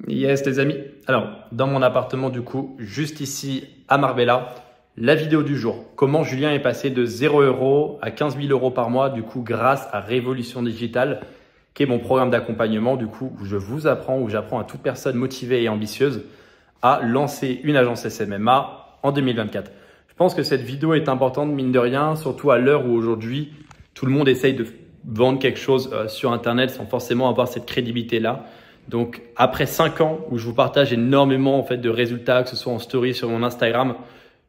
Yes les amis, alors dans mon appartement du coup, juste ici à Marbella, la vidéo du jour. Comment Julien est passé de 0 € à 15 000 € par mois du coup grâce à Révolution Digitale, qui est mon programme d'accompagnement du coup où je vous apprends, où j'apprends à toute personne motivée et ambitieuse à lancer une agence SMMA en 2024. Je pense que cette vidéo est importante mine de rien, surtout à l'heure où aujourd'hui tout le monde essaye de vendre quelque chose sur Internet sans forcément avoir cette crédibilité-là. Donc, après 5 ans où je vous partage énormément en fait de résultats, que ce soit en story sur mon Instagram,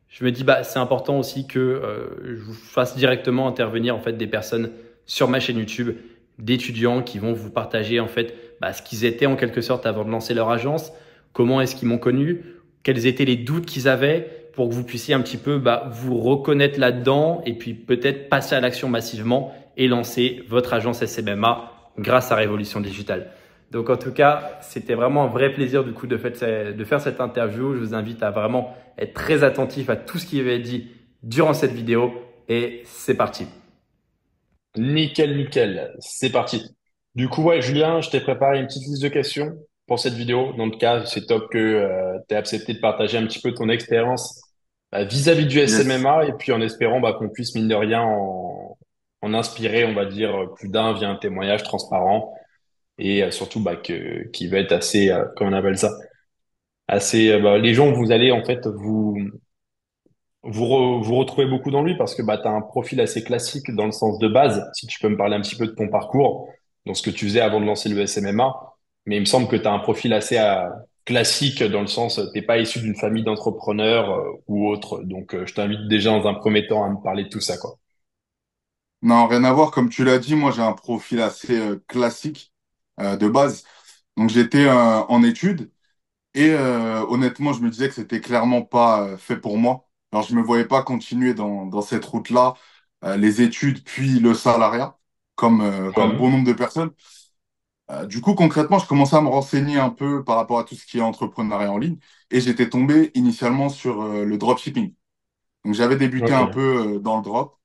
je me dis c'est important aussi que je vous fasse directement intervenir en fait des personnes sur ma chaîne YouTube, d'étudiants qui vont vous partager en fait ce qu'ils étaient en quelque sorte avant de lancer leur agence, comment est-ce qu'ils m'ont connu, quels étaient les doutes qu'ils avaient pour que vous puissiez un petit peu vous reconnaître là-dedans et puis peut-être passer à l'action massivement et lancer votre agence SMMA grâce à Révolution Digitale. Donc en tout cas, c'était vraiment un vrai plaisir du coup de faire cette interview. Je vous invite à vraiment être très attentif à tout ce qui va être dit durant cette vidéo et c'est parti. Nickel, nickel. C'est parti. Du coup, ouais, Julien, je t'ai préparé une petite liste de questions pour cette vidéo. Dans le cas, c'est top que tu aies accepté de partager un petit peu ton expérience vis-à-vis du Yes. SMMA et puis en espérant qu'on puisse, mine de rien, en inspirer, on va dire, plus d'un via un témoignage transparent et surtout qui va être assez, comment on appelle ça, assez, les gens, vous allez en fait vous retrouvez beaucoup dans lui parce que tu as un profil assez classique dans le sens de base. Si tu peux me parler un petit peu de ton parcours, dans ce que tu faisais avant de lancer le SMMA, mais il me semble que tu as un profil assez classique dans le sens, t'es pas issu d'une famille d'entrepreneurs ou autre. Donc, je t'invite déjà dans un premier temps à me parler de tout ça, quoi. Non, rien à voir. Comme tu l'as dit, moi j'ai un profil assez classique de base. Donc j'étais en études et honnêtement, je me disais que c'était clairement pas fait pour moi. Alors je me voyais pas continuer dans cette route-là, les études puis le salariat, comme bon Ouais. nombre de personnes. Du coup, concrètement, je commençais à me renseigner un peu par rapport à tout ce qui est entrepreneuriat en ligne et j'étais tombé initialement sur le dropshipping. Donc j'avais débuté un Ok. peu dans le drop.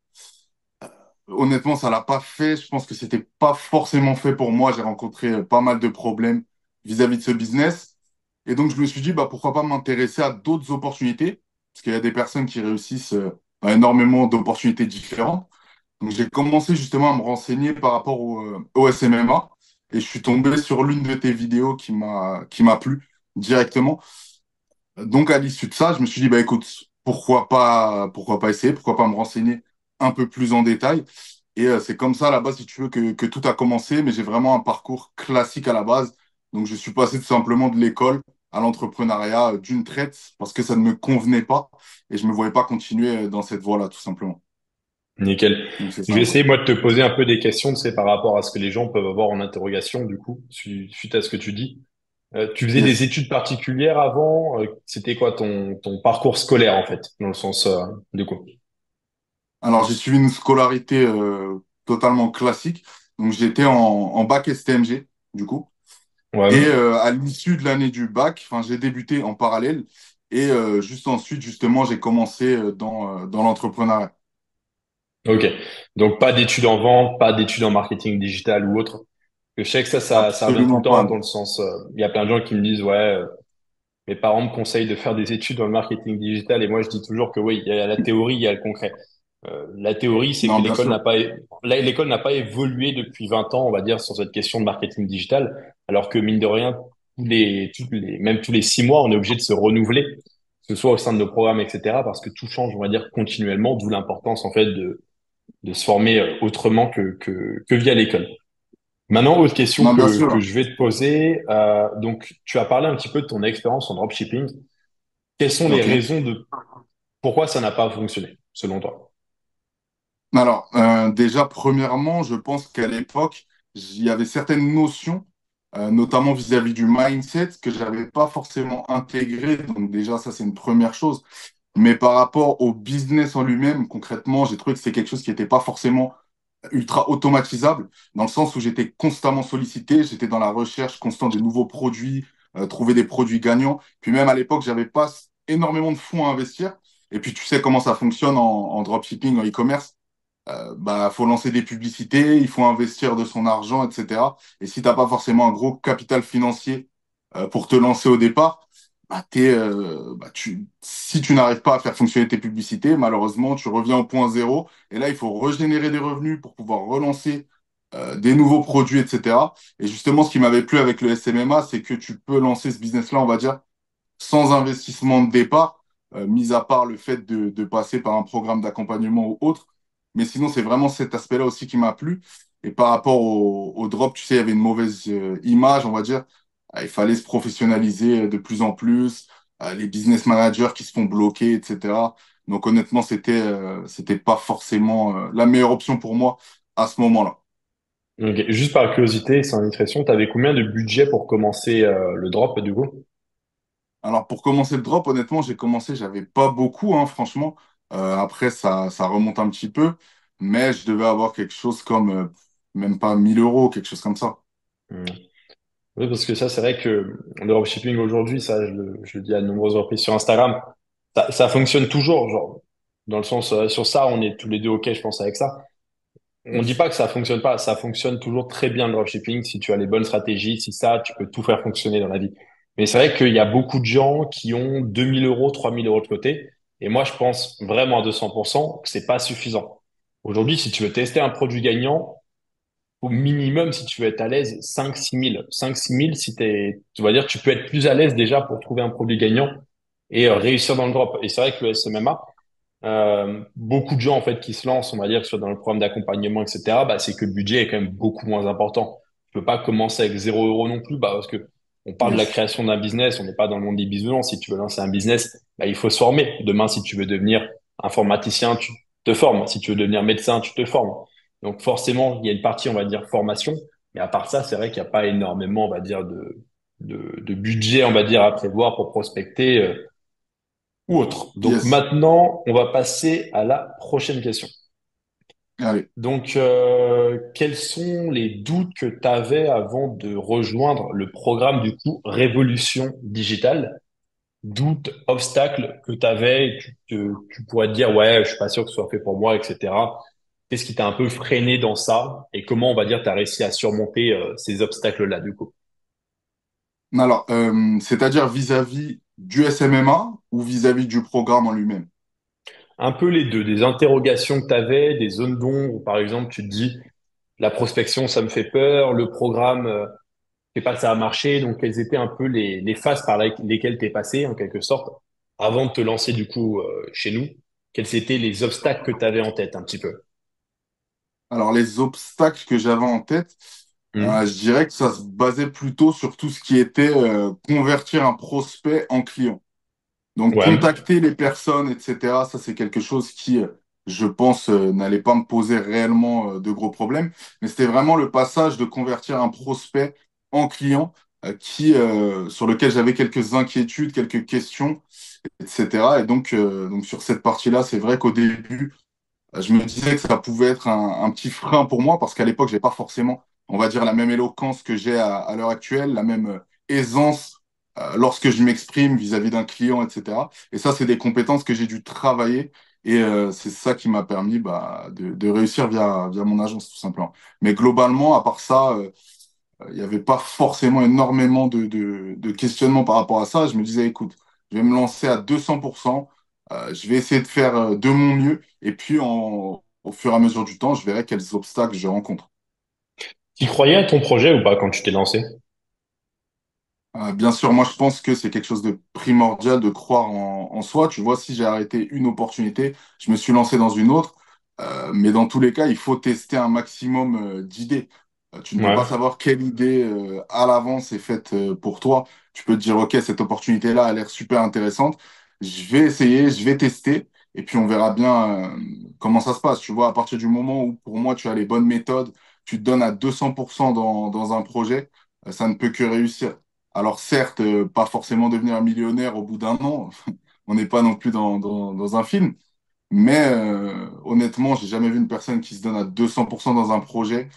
Honnêtement, ça l'a pas fait. Je pense que c'était pas forcément fait pour moi. J'ai rencontré pas mal de problèmes vis-à-vis de ce business. Et donc, je me suis dit, pourquoi pas m'intéresser à d'autres opportunités? Parce qu'il y a des personnes qui réussissent à énormément d'opportunités différentes. Donc, j'ai commencé justement à me renseigner par rapport au SMMA. Et je suis tombé sur l'une de tes vidéos qui m'a plu directement. Donc, à l'issue de ça, je me suis dit, écoute, pourquoi pas essayer, pourquoi pas me renseigner un peu plus en détail. Et c'est comme ça, à la base, si tu veux, que tout a commencé. Mais j'ai vraiment un parcours classique à la base. Donc, je suis passé tout simplement de l'école à l'entrepreneuriat d'une traite parce que ça ne me convenait pas et je ne me voyais pas continuer dans cette voie-là, tout simplement. Nickel. Donc, c'est Je ça vais un peu. essayer, moi, de te poser un peu des questions, tu sais, par rapport à ce que les gens peuvent avoir en interrogation, du coup, suite à ce que tu dis. Tu faisais des Yes. études particulières avant? C'était quoi ton parcours scolaire, en fait, dans le sens du coup? Alors, j'ai suivi une scolarité totalement classique. Donc, j'étais en bac STMG, du coup. Et Ouais. à l'issue de l'année du bac, enfin, j'ai débuté en parallèle. Et juste ensuite, justement, j'ai commencé dans l'entrepreneuriat. Ok. Donc, pas d'études en vente, pas d'études en marketing digital ou autre. Que je sais que ça revient tout le Absolument temps pas, dans non. le sens, il y a plein de gens qui me disent, ouais, mes parents me conseillent de faire des études dans le marketing digital et moi, je dis toujours que oui, il y a la théorie, il y a le concret. La théorie, c'est que Non, bien sûr. l'école n'a pas évolué depuis 20 ans, on va dire, sur cette question de marketing digital, alors que mine de rien, même tous les 6 mois, on est obligé de se renouveler, que ce soit au sein de nos programmes, etc., parce que tout change, on va dire, continuellement, d'où l'importance, en fait, de se former autrement que via l'école. Maintenant, autre question Non, bien que sûr. je vais te poser. Donc, tu as parlé un petit peu de ton expérience en dropshipping. Quelles sont les OK. raisons de pourquoi ça n'a pas fonctionné, selon toi? Alors, déjà, premièrement, je pense qu'à l'époque, il y avait certaines notions, notamment vis-à-vis du mindset, que je n'avais pas forcément intégré. Donc, déjà, ça, c'est une première chose. Mais par rapport au business en lui-même, concrètement, j'ai trouvé que c'est quelque chose qui n'était pas forcément ultra automatisable, dans le sens où j'étais constamment sollicité, j'étais dans la recherche constante de nouveaux produits, trouver des produits gagnants. Puis même à l'époque, j'avais pas énormément de fonds à investir. Et puis tu sais comment ça fonctionne en dropshipping, en e-commerce. Faut lancer des publicités, il faut investir de son argent, etc. Et si t'as pas forcément un gros capital financier pour te lancer au départ, si tu n'arrives pas à faire fonctionner tes publicités, malheureusement, tu reviens au point zéro. Et là, il faut régénérer des revenus pour pouvoir relancer des nouveaux produits, etc. Et justement, ce qui m'avait plu avec le SMMA, c'est que tu peux lancer ce business-là, on va dire, sans investissement de départ, mis à part le fait de passer par un programme d'accompagnement ou autre. Mais sinon, c'est vraiment cet aspect-là aussi qui m'a plu. Et par rapport au drop, tu sais, il y avait une mauvaise image, on va dire. Il fallait se professionnaliser de plus en plus. Les business managers qui se font bloquer, etc. Donc honnêtement, c'était pas forcément la meilleure option pour moi à ce moment-là. Ok. Juste par curiosité, sans indiscrétion, tu avais combien de budget pour commencer le drop du coup? Alors pour commencer le drop, honnêtement, j'ai commencé, j'avais pas beaucoup, hein, franchement. Après, ça remonte un petit peu, mais je devais avoir quelque chose comme même pas 1 000 euros, quelque chose comme ça. Hmm. Oui, parce que ça, c'est vrai que le dropshipping aujourd'hui, ça, je le dis à de nombreuses reprises sur Instagram, ça fonctionne toujours, genre, dans le sens, sur ça, on est tous les deux OK, je pense, avec ça. On dit Yes. pas que ça fonctionne pas, ça fonctionne toujours très bien le dropshipping si tu as les bonnes stratégies, si ça, tu peux tout faire fonctionner dans la vie. Mais c'est vrai qu'il y a beaucoup de gens qui ont 2 000 euros, 3 000 euros de côté. Et moi, je pense vraiment à 200% que c'est pas suffisant. Aujourd'hui, si tu veux tester un produit gagnant, au minimum, si tu veux être à l'aise, 5 000, 6 000. 5 000, 6 000, si tu vas dire, tu peux être plus à l'aise déjà pour trouver un produit gagnant et réussir dans le drop. Et c'est vrai que le SMMA, beaucoup de gens en fait qui se lancent, on va dire, que ce soit dans le programme d'accompagnement, etc., bah, c'est que le budget est quand même beaucoup moins important. Tu peux pas commencer avec 0 € non plus, bah, parce que on parle de la Yes. création d'un business, on n'est pas dans le monde des bisounours. Si tu veux lancer un business, bah, il faut se former. Demain, si tu veux devenir informaticien, tu te formes. Si tu veux devenir médecin, tu te formes. Donc forcément, il y a une partie, on va dire, formation. Mais à part ça, c'est vrai qu'il n'y a pas énormément, on va dire, de budget, on va dire, à prévoir pour prospecter. Ou autre. Donc Yes. maintenant, on va passer à la prochaine question. Allez. Donc, quels sont les doutes que tu avais avant de rejoindre le programme du coup Révolution Digitale? Doutes, obstacles que tu avais, tu pourrais te dire, ouais, je suis pas sûr que ce soit fait pour moi, etc. Qu'est-ce qui t'a un peu freiné dans ça et comment, on va dire, tu as réussi à surmonter ces obstacles-là du coup? Alors, c'est-à-dire vis-à-vis du SMMA ou vis-à-vis du programme en lui-même? Un peu les deux, des interrogations que tu avais, des zones d'ombre où par exemple tu te dis, la prospection, ça me fait peur. Le programme, je sais pas, ça a marché. Donc, quelles étaient un peu les phases par lesquelles tu es passé, en quelque sorte, avant de te lancer, du coup, chez nous? Quels étaient les obstacles que tu avais en tête, un petit peu? Alors, les obstacles que j'avais en tête, Hmm. je dirais que ça se basait plutôt sur tout ce qui était convertir un prospect en client. Donc, Ouais. contacter les personnes, etc., ça, c'est quelque chose qui, je pense, n'allait pas me poser réellement de gros problèmes. Mais c'était vraiment le passage de convertir un prospect en client sur lequel j'avais quelques inquiétudes, quelques questions, etc. Et donc sur cette partie-là, c'est vrai qu'au début, je me disais que ça pouvait être un petit frein pour moi parce qu'à l'époque, j'ai pas forcément, on va dire, la même éloquence que j'ai à l'heure actuelle, la même aisance lorsque je m'exprime vis-à-vis d'un client, etc. Et ça, c'est des compétences que j'ai dû travailler et c'est ça qui m'a permis de réussir via mon agence, tout simplement. Mais globalement, à part ça, il n'y avait pas forcément énormément de questionnements par rapport à ça. Je me disais, écoute, je vais me lancer à 200%, je vais essayer de faire de mon mieux, et puis au fur et à mesure du temps, je verrai quels obstacles je rencontre. Tu croyais à ton projet ou pas quand tu t'es lancé? Bien sûr, moi je pense que c'est quelque chose de primordial de croire en soi. Tu vois, si j'ai arrêté une opportunité, je me suis lancé dans une autre. Mais dans tous les cas, il faut tester un maximum d'idées. Tu ne peux pas Ouais. savoir quelle idée à l'avance est faite pour toi. Tu peux te dire, OK, cette opportunité-là a l'air super intéressante. Je vais essayer, je vais tester, et puis on verra bien comment ça se passe. Tu vois, à partir du moment où pour moi tu as les bonnes méthodes, tu te donnes à 200% dans un projet, ça ne peut que réussir. Alors certes, pas forcément devenir un millionnaire au bout d'un an, on n'est pas non plus dans un film, mais honnêtement, j'ai jamais vu une personne qui se donne à 200% dans un projet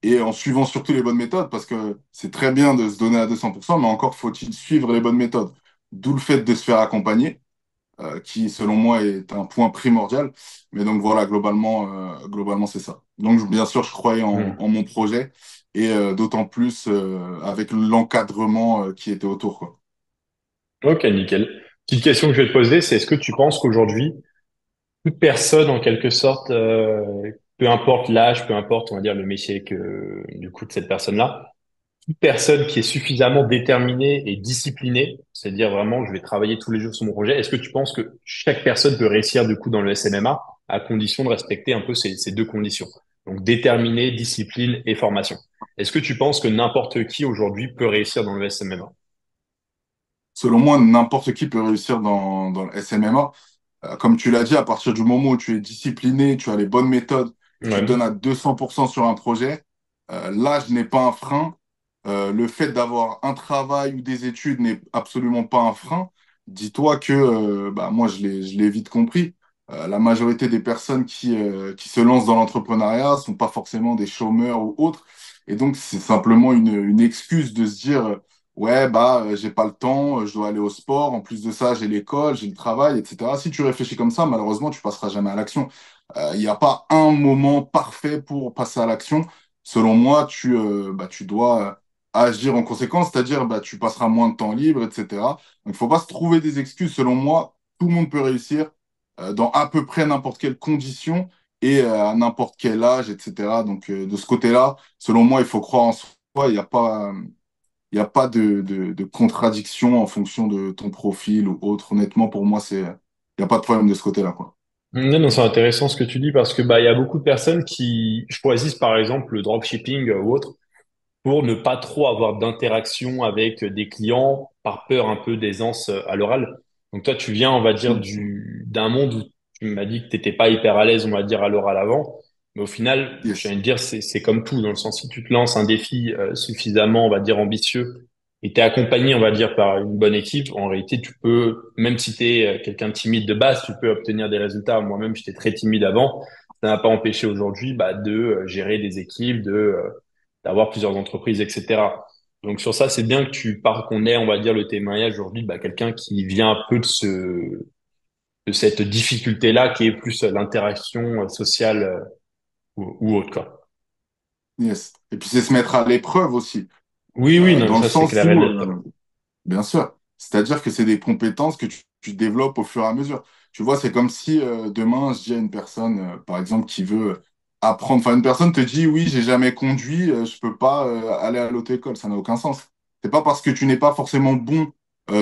et en suivant surtout les bonnes méthodes, parce que c'est très bien de se donner à 200%, mais encore faut-il suivre les bonnes méthodes. D'où le fait de se faire accompagner, qui selon moi est un point primordial. Mais donc voilà, globalement c'est ça. Donc bien sûr, je croyais en Hmm. mon projet et d'autant plus avec l'encadrement qui était autour, quoi. Ok, nickel. Petite question que je vais te poser, c'est est-ce que tu penses qu'aujourd'hui, toute personne, en quelque sorte, peu importe l'âge, peu importe, on va dire, le métier que, du coup, de cette personne-là, toute personne qui est suffisamment déterminée et disciplinée, c'est-à-dire vraiment, je vais travailler tous les jours sur mon projet, est-ce que tu penses que chaque personne peut réussir, du coup, dans le SMMA, à condition de respecter un peu ces deux conditions? Donc, déterminé, discipline et formation. Est-ce que tu penses que n'importe qui aujourd'hui peut réussir dans le SMMA? Selon moi, n'importe qui peut réussir dans le SMMA. Comme tu l'as dit, à partir du moment où tu es discipliné, tu as les bonnes méthodes, tu te donnes Ouais. à 200% sur un projet, l'âge n'est pas un frein. Le fait d'avoir un travail ou des études n'est absolument pas un frein. Dis-toi que, bah, moi, je l'ai vite compris. La majorité des personnes qui se lancent dans l'entrepreneuriat sont pas forcément des chômeurs ou autres. Et donc, c'est simplement une excuse de se dire, ouais, bah, j'ai pas le temps, je dois aller au sport. En plus de ça, j'ai l'école, j'ai le travail, etc. Si tu réfléchis comme ça, malheureusement, tu passeras jamais à l'action. Il n'y a pas un moment parfait pour passer à l'action. Selon moi, bah, tu dois agir en conséquence, c'est-à-dire bah, tu passeras moins de temps libre, etc. Donc, il faut pas se trouver des excuses. Selon moi, tout le monde peut réussir dans à peu près n'importe quelle condition et à n'importe quel âge, etc. Donc, de ce côté-là, selon moi, il faut croire en soi. Il n'y a pas de contradiction en fonction de ton profil ou autre. Honnêtement, pour moi, il n'y a pas de problème de ce côté-là, quoi. Non, non, c'est intéressant ce que tu dis parce que bah il y a beaucoup de personnes qui choisissent par exemple le dropshipping ou autre pour ne pas trop avoir d'interaction avec des clients par peur un peu d'aisance à l'oral. Donc toi, tu viens, on va dire, Mm. d'un monde où tu m'as dit que t'étais pas hyper à l'aise, on va dire, à l'oral avant. Mais au final, je Yes. viens de dire, c'est comme tout, dans le sens, si tu te lances un défi suffisamment, on va dire, ambitieux, et t'es accompagné, on va dire, par une bonne équipe, en réalité, tu peux, même si t'es quelqu'un de timide de base, tu peux obtenir des résultats. Moi-même, j'étais très timide avant. Ça n'a pas empêché aujourd'hui, bah, de gérer des équipes, d'avoir plusieurs entreprises, etc. Donc sur ça, c'est bien que qu'on ait, on va dire, le témoignage aujourd'hui, bah, quelqu'un qui vient un peu de cette difficulté-là, qui est plus l'interaction sociale ou autre, quoi. Yes. Et puis, c'est se mettre à l'épreuve aussi, Oui, oui, non, dans le ça c'est sens clair et où, net. bien sûr. C'est-à-dire que c'est des compétences que tu développes au fur et à mesure. Tu vois, c'est comme si demain, je dis à une personne, par exemple, qui veut apprendre, enfin, une personne te dit, oui, j'ai jamais conduit, je peux pas aller à l'auto-école. Ça n'a aucun sens. C'est pas parce que tu n'es pas forcément bon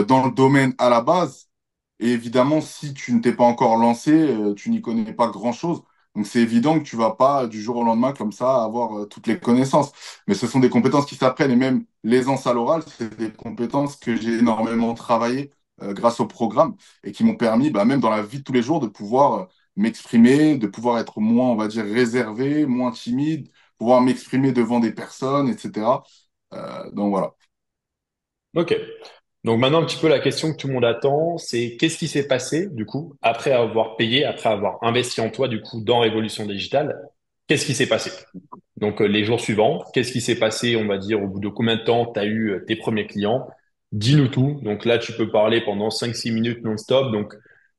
dans le domaine à la base. Et évidemment, si tu ne t'es pas encore lancé, tu n'y connais pas grand-chose. Donc, c'est évident que tu vas pas du jour au lendemain comme ça avoir toutes les connaissances. Mais ce sont des compétences qui s'apprennent et même l'aisance à l'oral, c'est des compétences que j'ai énormément travaillé grâce au programme et qui m'ont permis, bah, même dans la vie de tous les jours, de pouvoir m'exprimer, de pouvoir être moins, on va dire, réservé, moins timide, pouvoir m'exprimer devant des personnes, etc. Donc voilà. Ok. Donc maintenant, un petit peu la question que tout le monde attend, c'est qu'est-ce qui s'est passé, du coup, après avoir payé, après avoir investi en toi, du coup, dans Révolution Digitale, qu'est-ce qui s'est passé? Donc, les jours suivants, qu'est-ce qui s'est passé, on va dire, au bout de combien de temps tu as eu tes premiers clients? Dis-nous tout. Donc là, tu peux parler pendant 5-6 minutes non-stop. Donc,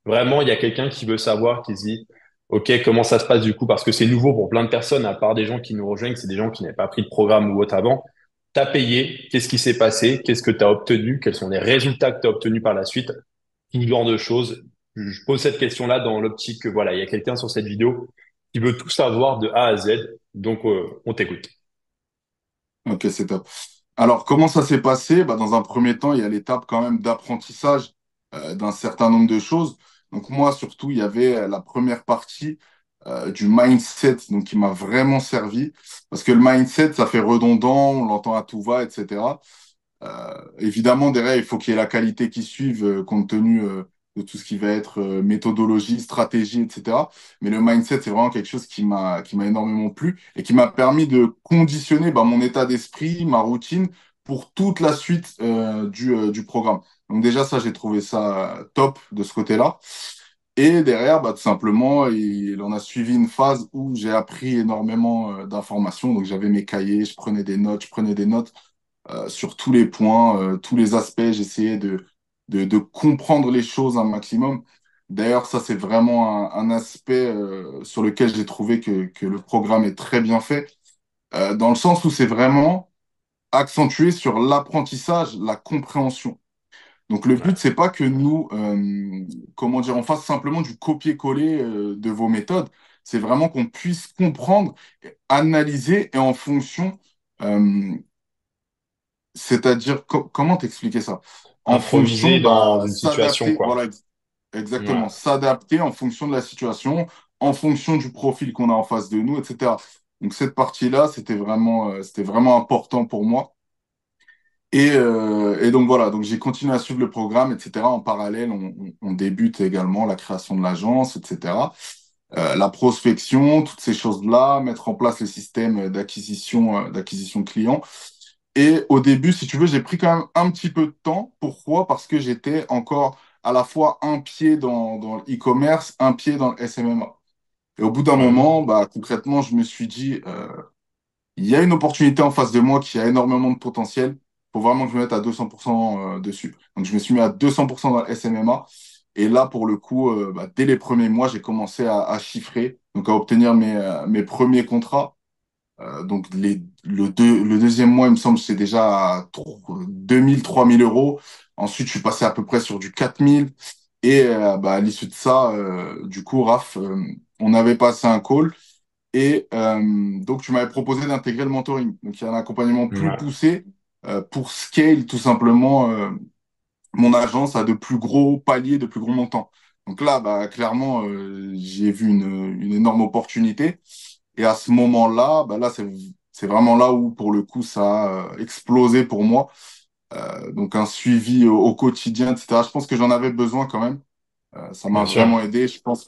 vraiment, il y a quelqu'un qui veut savoir, qui se dit, OK, comment ça se passe du coup? Parce que c'est nouveau pour plein de personnes, à part des gens qui nous rejoignent, c'est des gens qui n'avaient pas pris de programme ou autre avant. T'as payé, qu'est-ce qui s'est passé? Qu'est-ce que tu as obtenu? Quels sont les résultats que tu as obtenus par la suite? Tout ce genre de choses. Je pose cette question-là dans l'optique que voilà, il y a quelqu'un sur cette vidéo qui veut tout savoir de A à Z. Donc, on t'écoute. Ok, c'est top. Alors, comment ça s'est passé? Bah, dans un premier temps, il y a l'étape quand même d'apprentissage d'un certain nombre de choses. Donc moi, surtout, il y avait la première partie du mindset, donc qui m'a vraiment servi. Parce que le mindset, ça fait redondant, on l'entend à tout va, etc. Évidemment, derrière, il faut qu'il y ait la qualité qui suive, compte tenu de tout ce qui va être méthodologie, stratégie, etc. Mais le mindset, c'est vraiment quelque chose qui m'a énormément plu et qui m'a permis de conditionner bah, mon état d'esprit, ma routine pour toute la suite du programme. Donc déjà, ça, j'ai trouvé ça top de ce côté-là. Et derrière, bah, tout simplement, il en a suivi une phase où j'ai appris énormément d'informations. Donc j'avais mes cahiers, je prenais des notes sur tous les points, tous les aspects. J'essayais de comprendre les choses un maximum. D'ailleurs, ça, c'est vraiment un aspect sur lequel j'ai trouvé que le programme est très bien fait. dans le sens où c'est vraiment accentué sur l'apprentissage, la compréhension. Donc le but, Ouais. c'est pas que nous, comment dire, on fasse simplement du copier-coller de vos méthodes. C'est vraiment qu'on puisse comprendre, analyser et en fonction, euh, c'est-à-dire comment t'expliquer ça? En fonction, Improviser dans bah, une situation, s'adapter, quoi. voilà, Ouais. exactement, s'adapter en fonction de la situation, en fonction du profil qu'on a en face de nous, etc. Donc cette partie-là, c'était vraiment important pour moi. Et donc voilà, donc j'ai continué à suivre le programme, etc. En parallèle, on débute également la création de l'agence, etc. La prospection, toutes ces choses-là, mettre en place les systèmes d'acquisition client. Et au début, si tu veux, j'ai pris quand même un petit peu de temps. Pourquoi? Parce que j'étais encore à la fois un pied dans le e-commerce, un pied dans le SMMA. Et au bout d'un Ouais. moment, bah, concrètement, je me suis dit, il y a une opportunité en face de moi qui a énormément de potentiel. Il faut vraiment que je me mette à 200% dessus. Donc, je me suis mis à 200% dans le SMMA. Et là, pour le coup, bah, dès les premiers mois, j'ai commencé à chiffrer, donc à obtenir mes premiers contrats. Donc, le deuxième mois, il me semble, c'est déjà à 2000, 3000 euros. Ensuite, je suis passé à peu près sur du 4000. Et bah, à l'issue de ça, du coup, Raph, on avait passé un call. Et donc, tu m'avais proposé d'intégrer le mentoring. Donc, il y a un accompagnement plus Ouais. poussé pour scale tout simplement mon agence à de plus gros paliers, de plus gros montants. Donc là, bah, clairement, j'ai vu une énorme opportunité. Et à ce moment-là, bah, là, c'est vraiment là où, pour le coup, ça a explosé pour moi. Donc, un suivi au quotidien, etc. Je pense que j'en avais besoin quand même. Ça m'a Bien sûr. vraiment aidé. Je pense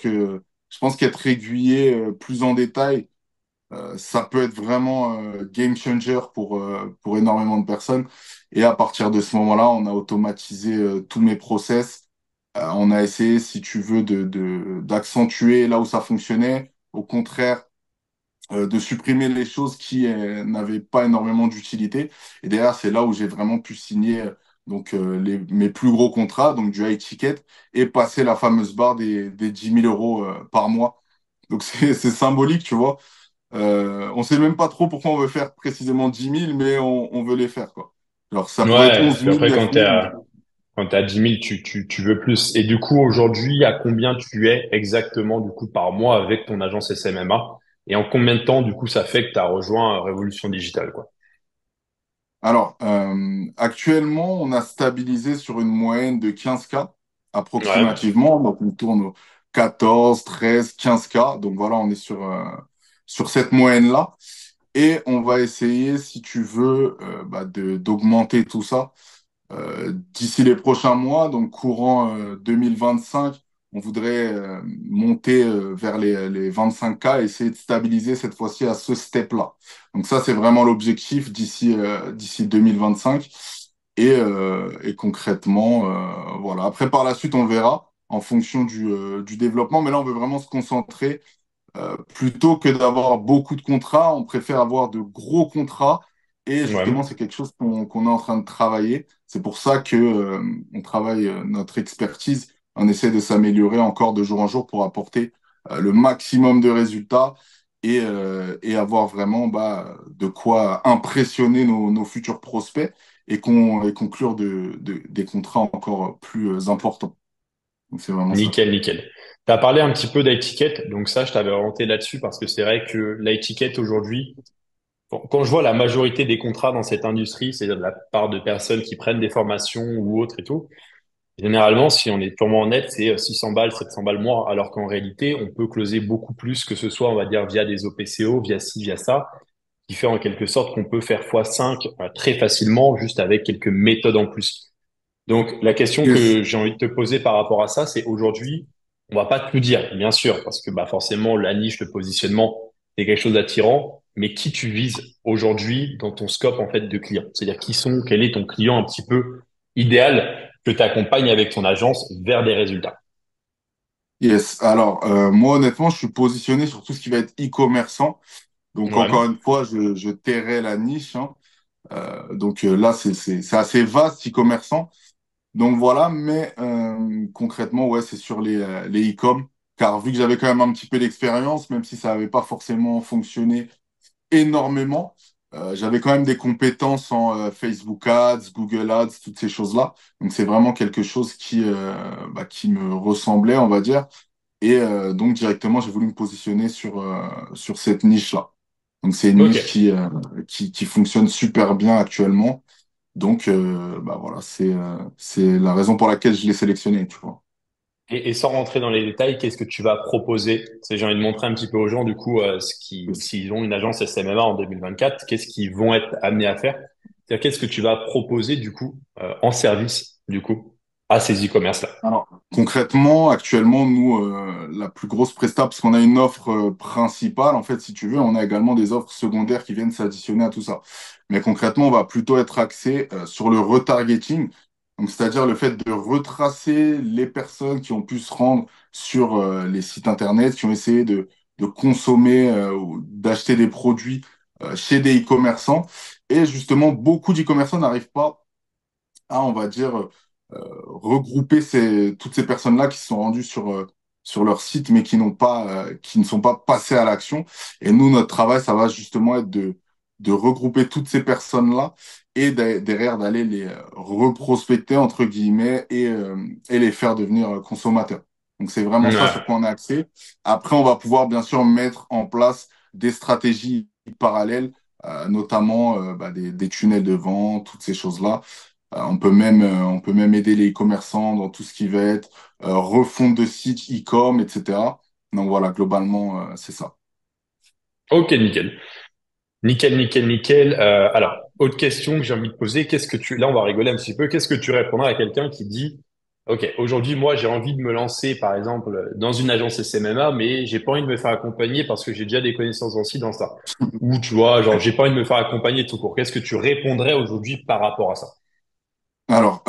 qu'être aiguillé plus en détail, ça peut être vraiment game changer pour énormément de personnes. Et à partir de ce moment-là, on a automatisé tous mes process. On a essayé, si tu veux, d'accentuer là où ça fonctionnait. Au contraire, de supprimer les choses qui n'avaient pas énormément d'utilité. Et derrière, c'est là où j'ai vraiment pu signer mes plus gros contrats, donc du high ticket, et passer la fameuse barre des 10 000 euros par mois. Donc c'est symbolique, tu vois. On sait même pas trop pourquoi on veut faire précisément 10 000, mais on veut les faire, quoi. Alors, ça pourrait être Ouais. 11 Puis 000, après, 9 000, mais quand t'es à 10 000, tu veux plus. Et du coup, aujourd'hui, à combien tu es exactement, du coup, par mois avec ton agence SMMA? Et en combien de temps, du coup, ça fait que tu as rejoint Révolution Digitale, quoi? alors, actuellement, on a stabilisé sur une moyenne de 15K Ouais. approximativement. Donc, on tourne aux 14, 13, 15K. Donc, voilà, on est sur cette moyenne-là. Et on va essayer, si tu veux, bah, d'augmenter tout ça d'ici les prochains mois, donc courant 2025, on voudrait monter vers les 25K et essayer de stabiliser cette fois-ci à ce step-là. Donc ça, c'est vraiment l'objectif d'ici 2025. Et concrètement, voilà. Après, par la suite, on verra en fonction du développement. Mais là, on veut vraiment se concentrer plutôt que d'avoir beaucoup de contrats, on préfère avoir de gros contrats. Et justement, Ouais. c'est quelque chose qu'on est en train de travailler. C'est pour ça que, on travaille notre expertise. On essaie de s'améliorer encore de jour en jour pour apporter le maximum de résultats et avoir vraiment bah, de quoi impressionner nos futurs prospects et conclure des contrats encore plus importants. Donc, c'est vraiment ça. Nickel, nickel. Tu as parlé un petit peu d'étiquette, donc ça, je t'avais orienté là-dessus parce que c'est vrai que l'étiquette aujourd'hui, quand je vois la majorité des contrats dans cette industrie, c'est-à-dire de la part de personnes qui prennent des formations ou autres et tout, généralement, si on est purement honnête, c'est 600 balles, 700 balles mois, alors qu'en réalité, on peut closer beaucoup plus que ce soit, on va dire, via des OPCO, via ci, via ça, qui fait en quelque sorte qu'on peut faire x5 très facilement, juste avec quelques méthodes en plus. Donc, la question Yes. que j'ai envie de te poser par rapport à ça, c'est aujourd'hui, on va pas tout dire, bien sûr, parce que bah forcément la niche, le positionnement, c'est quelque chose d'attirant, mais qui tu vises aujourd'hui dans ton scope en fait de clients? C'est-à-dire quel est ton client un petit peu idéal que tu accompagnes avec ton agence vers des résultats? Yes. Alors, moi, honnêtement, je suis positionné sur tout ce qui va être e-commerçant. Donc, encore Ouais, une fois, je tairai la niche, hein. Donc là, c'est assez vaste, e-commerçant. Donc voilà, mais concrètement, ouais, c'est sur les e-com. Car vu que j'avais quand même un petit peu d'expérience, même si ça n'avait pas forcément fonctionné énormément. J'avais quand même des compétences en Facebook Ads, Google Ads, toutes ces choses-là. Donc c'est vraiment quelque chose qui me ressemblait, on va dire. Et donc directement, j'ai voulu me positionner sur cette niche-là. Donc c'est une Ok. niche qui fonctionne super bien actuellement. Donc voilà, c'est la raison pour laquelle je l'ai sélectionné, tu vois. Et sans rentrer dans les détails, qu'est-ce que tu vas proposer? C'est, j'ai envie de montrer un petit peu aux gens, du coup, s'ils ont une agence SMMA en 2024, qu'est-ce qu'ils vont être amenés à faire? C'est-à-dire, qu'est-ce que tu vas proposer, du coup, en service, du coup, à ces e-commerce-là? Alors, concrètement, actuellement, nous, la plus grosse presta, parce qu'on a une offre principale, en fait, si tu veux, on a également des offres secondaires qui viennent s'additionner à tout ça. Mais concrètement, on va plutôt être axé sur le retargeting, donc c'est-à-dire le fait de retracer les personnes qui ont pu se rendre sur les sites internet, qui ont essayé de consommer ou d'acheter des produits chez des e-commerçants. Et justement, beaucoup d'e-commerçants n'arrivent pas à, on va dire, regrouper toutes ces personnes-là qui se sont rendues sur leur site, mais qui ne sont pas passées à l'action. Et nous, notre travail, ça va justement être de regrouper toutes ces personnes-là et derrière d'aller les reprospecter, entre guillemets, et les faire devenir consommateurs. Donc, c'est vraiment ça sur Ouais. quoi on est axé. Après, on va pouvoir, bien sûr, mettre en place des stratégies parallèles, notamment des tunnels de vente, toutes ces choses-là. On peut même aider les e-commerçants dans tout ce qui va être refonte de sites e-com, etc. Donc voilà, globalement, c'est ça. Ok, nickel. Nickel, nickel, nickel. Alors, autre question que j'ai envie de poser, là, on va rigoler un petit peu, qu'est-ce que tu répondras à quelqu'un qui dit, OK, aujourd'hui, moi, j'ai envie de me lancer, par exemple, dans une agence SMMA, mais j'ai pas envie de me faire accompagner parce que j'ai déjà des connaissances aussi dans ça. Ou, tu vois, genre, j'ai pas envie de me faire accompagner tout court. Qu'est-ce que tu répondrais aujourd'hui par rapport à ça? Alors,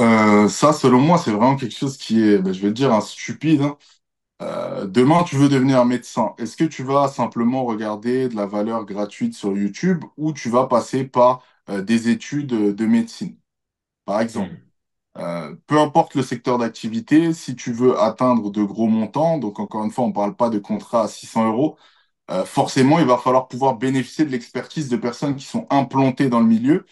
ça, selon moi, c'est vraiment quelque chose qui est, je vais te dire, un stupide, hein. Demain, tu veux devenir médecin. Est-ce que tu vas simplement regarder de la valeur gratuite sur YouTube ou tu vas passer par des études de médecine, par exemple? Hmm. Peu importe le secteur d'activité, si tu veux atteindre de gros montants, donc encore une fois, on ne parle pas de contrat à 600 euros, forcément, il va falloir pouvoir bénéficier de l'expertise de personnes qui sont implantées dans le milieu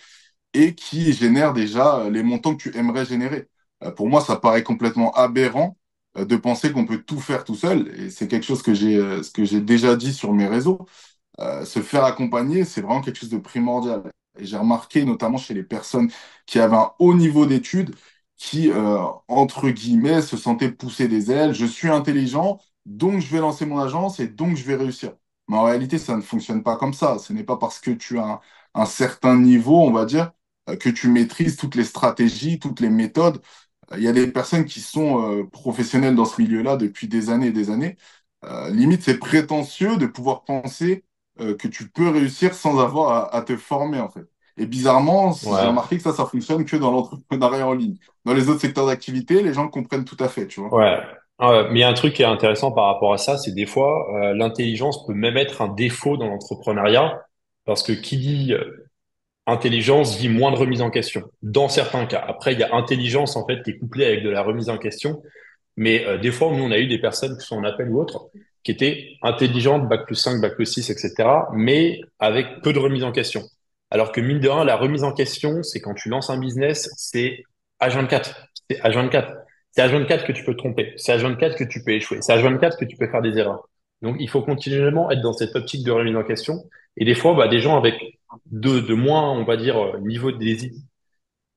et qui génèrent déjà les montants que tu aimerais générer. Pour moi, ça paraît complètement aberrant de penser qu'on peut tout faire tout seul. Et c'est quelque chose ce que j'ai déjà dit sur mes réseaux. Se faire accompagner, c'est vraiment quelque chose de primordial. Et j'ai remarqué, notamment chez les personnes qui avaient un haut niveau d'études, qui, entre guillemets, se sentaient pousser des ailes. Je suis intelligent, donc je vais lancer mon agence et donc je vais réussir. Mais en réalité, ça ne fonctionne pas comme ça. Ce n'est pas parce que tu as un certain niveau, on va dire, que tu maîtrises toutes les stratégies, toutes les méthodes. Il y a des personnes qui sont professionnelles dans ce milieu-là depuis des années et des années. Limite, c'est prétentieux de pouvoir penser que tu peux réussir sans avoir à te former, en fait. Et bizarrement, j'ai Ouais. remarqué que ça fonctionne que dans l'entrepreneuriat en ligne. Dans les autres secteurs d'activité, les gens le comprennent tout à fait, tu vois. Ouais. Mais il y a un truc qui est intéressant par rapport à ça, c'est des fois, l'intelligence peut même être un défaut dans l'entrepreneuriat, parce que qui dit intelligence dit moins de remise en question, dans certains cas. Après, il y a intelligence, en fait, qui est couplée avec de la remise en question. Mais des fois, nous, on a eu des personnes qui sont en appel ou autres, qui étaient intelligentes, bac plus 5 bac plus 6 etc., mais avec peu de remise en question. Alors que mine de rien, la remise en question, c'est quand tu lances un business, c'est H24. C'est H24. C'est H24 que tu peux te tromper. C'est H24 que tu peux échouer. C'est H24 que tu peux faire des erreurs. Donc, il faut continuellement être dans cette optique de remise en question. Et des fois, bah, des gens avec de moins, on va dire, niveau des,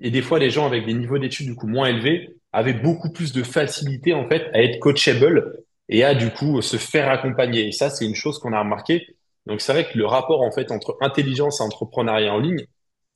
et des fois, les gens avec des niveaux d'études du coup moins élevés avaient beaucoup plus de facilité en fait à être coachable et à du coup se faire accompagner. Et ça, c'est une chose qu'on a remarqué. Donc c'est vrai que le rapport en fait entre intelligence et entrepreneuriat en ligne,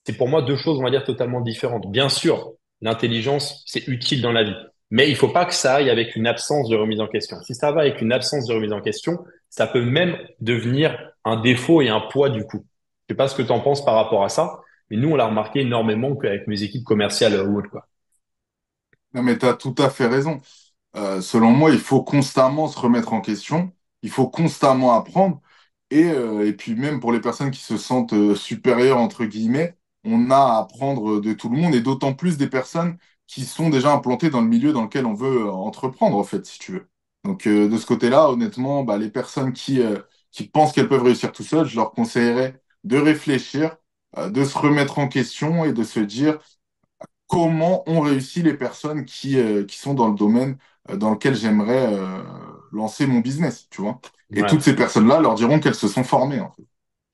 c'est pour moi deux choses, on va dire, totalement différentes. Bien sûr, l'intelligence, c'est utile dans la vie, mais il faut pas que ça aille avec une absence de remise en question. Si ça va avec une absence de remise en question, ça peut même devenir un défaut et un poids du coup. Je sais pas ce que tu en penses par rapport à ça, mais nous, on l'a remarqué énormément qu'avec mes équipes commerciales ou autres, quoi. Non, mais tu as tout à fait raison. Selon moi, il faut constamment se remettre en question. Il faut constamment apprendre. Et puis même pour les personnes qui se sentent supérieures, entre guillemets, on a à apprendre de tout le monde et d'autant plus des personnes qui sont déjà implantées dans le milieu dans lequel on veut entreprendre, en fait, si tu veux. Donc de ce côté-là, honnêtement, les personnes qui pensent qu'elles peuvent réussir tout seules, je leur conseillerais de réfléchir, de se remettre en question et de se dire comment ont réussi les personnes qui sont dans le domaine dans lequel j'aimerais lancer mon business, tu vois. Et toutes Ouais. ces personnes-là leur diront qu'elles se sont formées, en fait.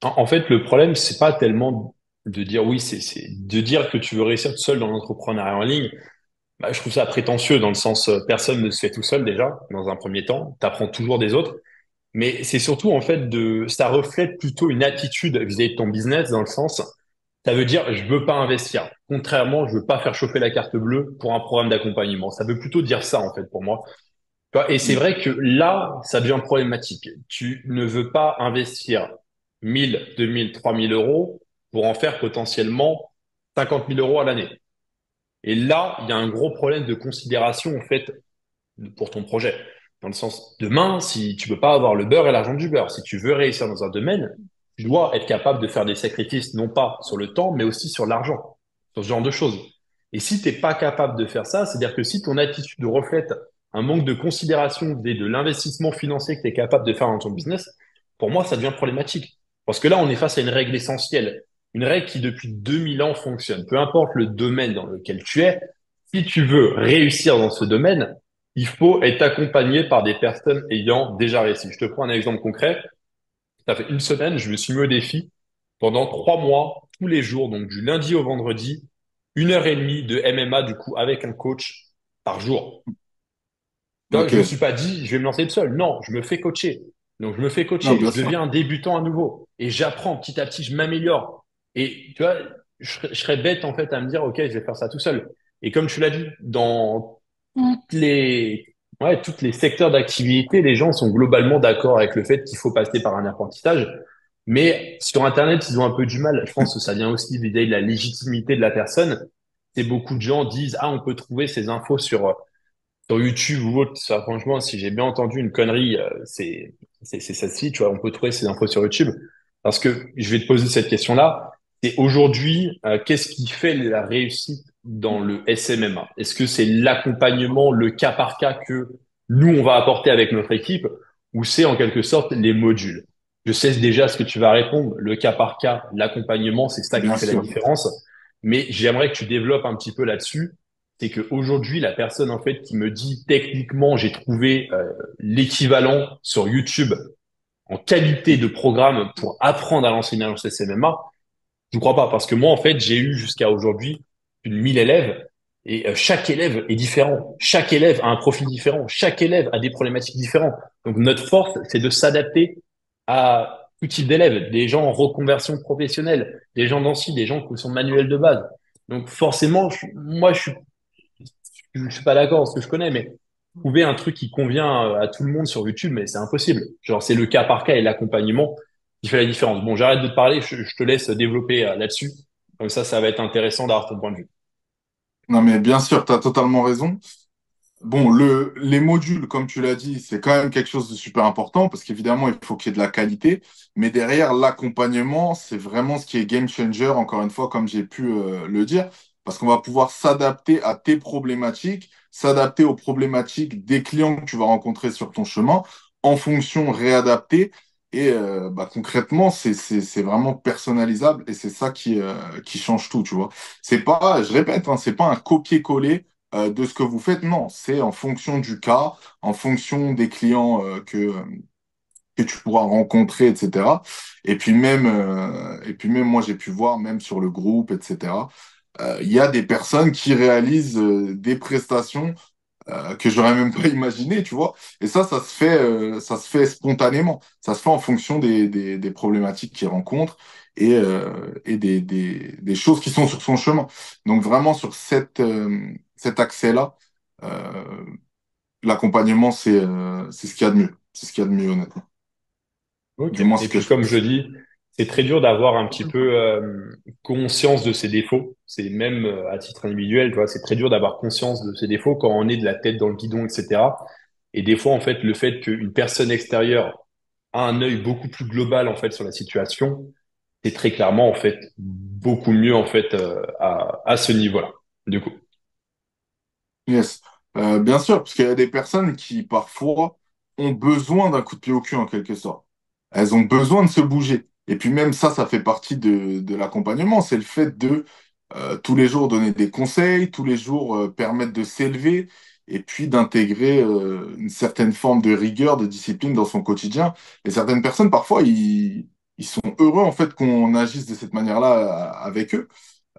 En fait, le problème, c'est pas tellement de dire oui, c'est de dire que tu veux réussir tout seul dans l'entrepreneuriat en ligne. Bah, je trouve ça prétentieux dans le sens, personne ne se fait tout seul déjà, dans un premier temps. Tu apprends toujours des autres. Mais c'est surtout, en fait, ça reflète plutôt une attitude vis-à-vis de ton business dans le sens, ça veut dire, je veux pas investir. Contrairement, je veux pas faire chauffer la carte bleue pour un programme d'accompagnement. Ça veut plutôt dire ça, en fait, pour moi. Tu vois. Et c'est Mm. vrai que là, ça devient problématique. Tu ne veux pas investir 1000, 2000, 3000 euros pour en faire potentiellement 50 000 euros à l'année. Et là, il y a un gros problème de considération, en fait, pour ton projet. Dans le sens, demain, si tu peux pas avoir le beurre et l'argent du beurre, si tu veux réussir dans un domaine, tu dois être capable de faire des sacrifices, non pas sur le temps, mais aussi sur l'argent, sur ce genre de choses. Et si t'es pas capable de faire ça, c'est-à-dire que si ton attitude reflète un manque de considération et de l'investissement financier que tu es capable de faire dans ton business, pour moi, ça devient problématique. Parce que là, on est face à une règle essentielle, une règle qui depuis 2000 ans fonctionne. Peu importe le domaine dans lequel tu es, si tu veux réussir dans ce domaine, il faut être accompagné par des personnes ayant déjà réussi. Je te prends un exemple concret. Ça fait une semaine, je me suis mis au défi pendant 3 mois, tous les jours, donc du lundi au vendredi, 1 heure et demie de MMA, du coup, avec un coach par jour. Tu vois, Ok. je me suis pas dit, je vais me lancer tout seul. Non, je me fais coacher. Donc, je me fais Non, coacher. bien Je sûr. deviens un débutant à nouveau. Et j'apprends petit à petit, je m'améliore. Et tu vois, je serais bête, en fait, à me dire, OK, je vais faire ça tout seul. Et comme tu l'as dit, dans toutes les secteurs d'activité, les gens sont globalement d'accord avec le fait qu'il faut passer par un apprentissage. Mais sur Internet, ils ont un peu du mal. Je pense que ça vient aussi vis-à-vis de la légitimité de la personne. C'est beaucoup de gens disent, ah, on peut trouver ces infos sur YouTube ou autre. Ça, franchement, si j'ai bien entendu une connerie, c'est celle-ci, tu vois, on peut trouver ces infos sur YouTube. Parce que je vais te poser cette question-là. C'est aujourd'hui, qu'est-ce qui fait la réussite dans le SMMA? Est-ce que c'est l'accompagnement, le cas par cas que nous, on va apporter avec notre équipe, ou c'est en quelque sorte les modules? Je sais déjà ce que tu vas répondre. Le cas par cas, l'accompagnement, c'est ça qui Bien fait la sûr. différence. Mais j'aimerais que tu développes un petit peu là-dessus, c'est qu'aujourd'hui, la personne en fait qui me dit techniquement, j'ai trouvé l'équivalent sur YouTube en qualité de programme pour apprendre à lancer une agence SMMA, je ne crois pas parce que moi en fait, j'ai eu jusqu'à aujourd'hui une 1000 élèves et chaque élève est différent. Chaque élève a un profil différent. Chaque élève a des problématiques différentes. Donc notre force, c'est de s'adapter à tout type d'élèves, des gens en reconversion professionnelle, des gens d'anciens, des gens qui sont manuels de base. Donc forcément, moi je suis pas d'accord avec ce que je connais, mais trouver un truc qui convient à tout le monde sur YouTube, mais c'est impossible. Genre, c'est le cas par cas et l'accompagnement qui fait la différence. Bon, j'arrête de te parler, je te laisse développer là-dessus. Comme ça va être intéressant d'avoir ton point de vue. Non, mais bien sûr, tu as totalement raison. Bon, les modules, comme tu l'as dit, c'est quand même quelque chose de super important parce qu'évidemment, il faut qu'il y ait de la qualité. Mais derrière, l'accompagnement, c'est vraiment ce qui est game changer, encore une fois, comme j'ai pu le dire, parce qu'on va pouvoir s'adapter à tes problématiques, s'adapter aux problématiques des clients que tu vas rencontrer sur ton chemin, en fonction réadapter. Et bah, concrètement, c'est vraiment personnalisable et c'est ça qui change tout, tu vois. C'est pas, je répète, hein, c'est pas un copier-coller de ce que vous faites. Non, c'est en fonction du cas, en fonction des clients que tu pourras rencontrer, etc. Et puis même moi, j'ai pu voir, même sur le groupe, etc., il y a des personnes qui réalisent des prestations que j'aurais même pas imaginé, tu vois. Et ça se fait spontanément. Ça se fait en fonction des problématiques qu'ils rencontrent et des choses qui sont sur son chemin. Donc vraiment sur cet accès-là, euh, l'accompagnement, c'est ce qu'il y a de mieux. C'est ce qu'il y a de mieux, honnêtement. Ok. Du moins, Et ce que puis, je comme je pense. dis, c'est très dur d'avoir un petit peu conscience de ses défauts. C'est même à titre individuel, tu vois, c'est très dur d'avoir conscience de ses défauts quand on est de la tête dans le guidon, etc. Et des fois, en fait, le fait qu'une personne extérieure a un œil beaucoup plus global, en fait, sur la situation, c'est très clairement, en fait, beaucoup mieux, en fait, à ce niveau-là. Du coup. Yes. Bien sûr, parce qu'il y a des personnes qui, parfois, ont besoin d'un coup de pied au cul, en quelque sorte. Elles ont besoin de se bouger. Et puis même ça fait partie de l'accompagnement. C'est le fait de tous les jours donner des conseils, tous les jours permettre de s'élever et puis d'intégrer une certaine forme de rigueur, de discipline dans son quotidien. Et certaines personnes, parfois, ils sont heureux en fait qu'on agisse de cette manière-là avec eux,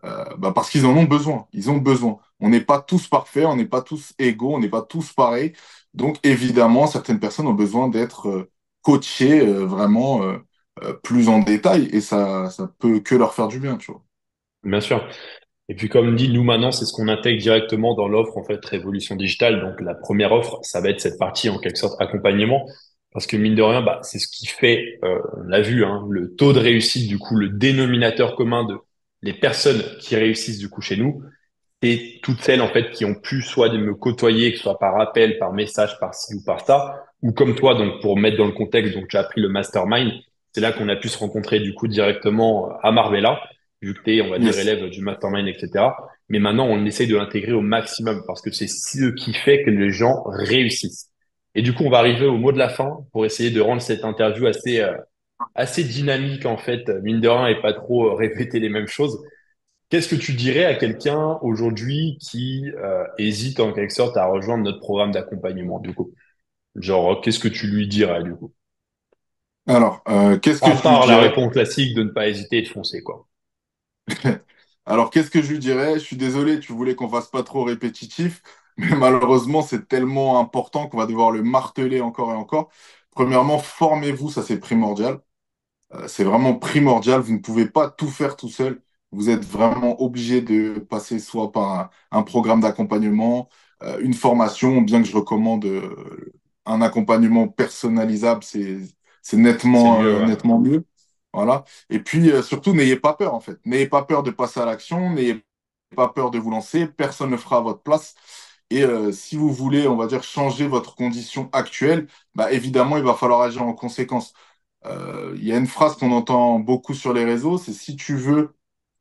bah, parce qu'ils en ont besoin. Ils ont besoin. On n'est pas tous parfaits, on n'est pas tous égaux, on n'est pas tous pareils. Donc évidemment, certaines personnes ont besoin d'être coachées vraiment plus en détail et ça peut que leur faire du bien, tu vois. Bien sûr. Et puis, comme dit, nous maintenant, c'est ce qu'on intègre directement dans l'offre, en fait, Révolution Digitale. Donc, la première offre, ça va être cette partie, en quelque sorte, accompagnement. Parce que, mine de rien, bah, c'est ce qui fait, on l'a vu, hein, le taux de réussite, du coup, le dénominateur commun de les personnes qui réussissent, du coup, chez nous, et toutes celles, en fait, qui ont pu soit de me côtoyer, que ce soit par appel, par message, par ci ou par ça, ou comme toi, donc, pour mettre dans le contexte, donc, tu as appris le mastermind. C'est là qu'on a pu se rencontrer, du coup, directement à Marbella, vu que t'es, on va dire, Yes. élève du mastermind, etc. Mais maintenant, on essaye de l'intégrer au maximum parce que c'est ce qui fait que les gens réussissent. Et du coup, on va arriver au mot de la fin pour essayer de rendre cette interview assez dynamique, en fait, mine de rien, et pas trop répéter les mêmes choses. Qu'est-ce que tu dirais à quelqu'un aujourd'hui qui hésite en quelque sorte à rejoindre notre programme d'accompagnement, du coup? Genre, qu'est-ce que tu lui dirais, du coup? Alors, qu'est-ce que À je lui part la dirais? réponse classique de ne pas hésiter et de foncer, quoi. Alors, qu'est-ce que je lui dirais? Je suis désolé, tu voulais qu'on fasse pas trop répétitif, mais malheureusement, c'est tellement important qu'on va devoir le marteler encore et encore. Premièrement, formez-vous, ça c'est primordial. C'est vraiment primordial. Vous ne pouvez pas tout faire tout seul. Vous êtes vraiment obligé de passer soit par un programme d'accompagnement, une formation, bien que je recommande un accompagnement personnalisable, c'est C'est nettement, mieux, ouais. nettement mieux. Voilà. Et puis surtout, n'ayez pas peur en fait. N'ayez pas peur de passer à l'action, n'ayez pas peur de vous lancer. Personne ne le fera à votre place. Et si vous voulez, on va dire, changer votre condition actuelle, bah, évidemment, il va falloir agir en conséquence. Il y a une phrase qu'on entend beaucoup sur les réseaux, c'est si tu veux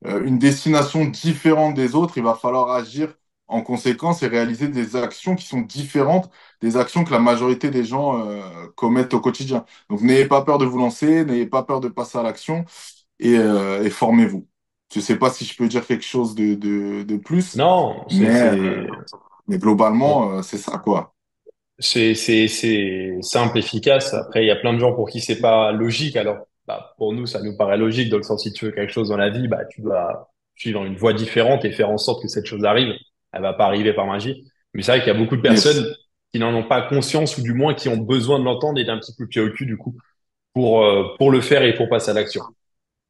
une destination différente des autres, il va falloir agir en conséquence et réaliser des actions qui sont différentes des actions que la majorité des gens commettent au quotidien. Donc n'ayez pas peur de vous lancer, n'ayez pas peur de passer à l'action et formez-vous. Je ne sais pas si je peux dire quelque chose de plus, Non, mais, euh, mais globalement, c'est ça, quoi. c'est simple, efficace. Après, il y a plein de gens pour qui c'est pas logique. Alors, bah, pour nous, ça nous paraît logique. Dans le sens, si tu veux quelque chose dans la vie, bah, tu dois suivre une voie différente et faire en sorte que cette chose arrive. Elle va pas arriver par magie. Mais c'est vrai qu'il y a beaucoup de Yes, personnes qui n'en ont pas conscience ou du moins qui ont besoin de l'entendre et d'un petit coup de pied au cul, du coup, pour le faire et pour passer à l'action.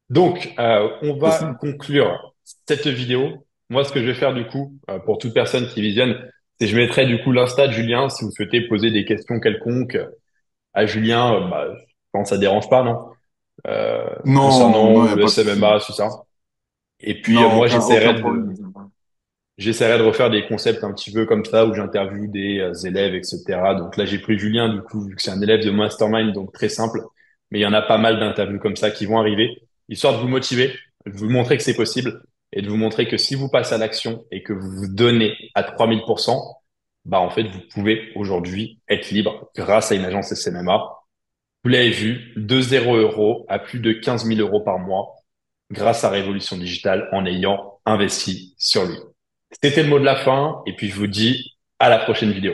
Donc, on c'est va ça. conclure cette vidéo. Moi, ce que je vais faire du coup, pour toute personne qui visionne, c'est je mettrai du coup l'Insta de Julien si vous souhaitez poser des questions quelconques à Julien. Bah, je pense que ça dérange pas, non? Euh, Non, non, il concernant n'y a le pas de souci. SMMA, tout ça. Et puis Non, moi, aucun problème. j'essaierai de refaire des concepts un petit peu comme ça où j'interviewe des élèves, etc. Donc là, j'ai pris Julien du coup vu que c'est un élève de Mastermind, donc très simple. Mais il y en a pas mal d'interviews comme ça qui vont arriver, histoire de vous motiver, de vous montrer que c'est possible et de vous montrer que si vous passez à l'action et que vous vous donnez à 3000%, bah en fait, vous pouvez aujourd'hui être libre grâce à une agence SMMA. Vous l'avez vu, de 0 € à plus de 15 000 € par mois grâce à Révolution Digitale en ayant investi sur lui. C'était le mot de la fin et puis je vous dis à la prochaine vidéo.